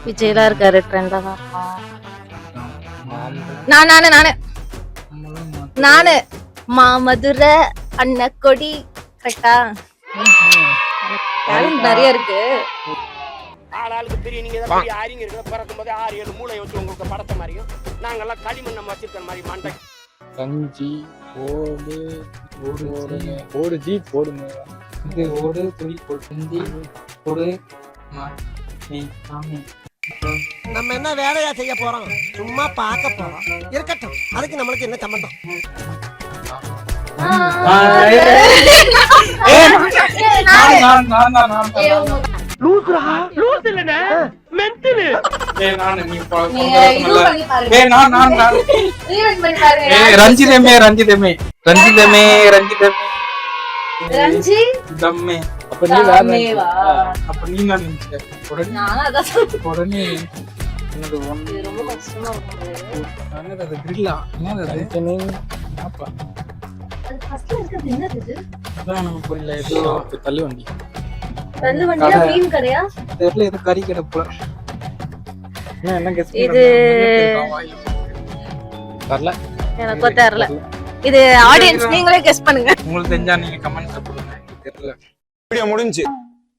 விஜய்லாம் இருக்காரு ட்ரெண்டா தான் நானு மாமதுரை அண்ண கொடி கரெக்டா நிறைய இருக்கு. ஆளாளுக்கு பெரிய நீங்க பெரிய அறிஞர்கள் பிறக்கும் போதே 6-7 மூளை வச்சு உங்களுக்கு படத்த மாதிரியும் நாங்கெல்லாம் களிமண் நம்ம வச்சிருக்கிற மாதிரி மண்டை கஞ்சி ஓடு ஜி போடுங்க இது ஓடு துணி போடு கஞ்சி போடு நம்ம என்ன வேலையா செய்ய போறோம்? சும்மா பார்க்க போறோம். இருக்கட்டும், அதுக்கு நம்மளுக்கு என்ன சம்பந்தம்? ரஞ்சிதமே அப்ப நீ வேற அப்ப நீ நான் உடனே என்னது ரொம்ப கஷ்டமா என்னது கிரில்லா என்னது அப்பா அது ஃபர்ஸ்ட்ல இருக்குது என்னது இது? அதான் நமக்கு புரியல. ஏதோ தள்ளு வண்டி தள்ளு வண்டியா மீன் கடையா தெரியல. ஏதோ கறி கடை போல. என்ன கெஸ் இது தெரியல. எனக்கு தெரியல. இது ஆடியன்ஸ் நீங்களே கெஸ் பண்ணுங்க. உங்களுக்கு தெரிஞ்சா நீங்க கமெண்ட்ஸ்ல போடுங்க. தெரியல. வீடியோ முடிஞ்சு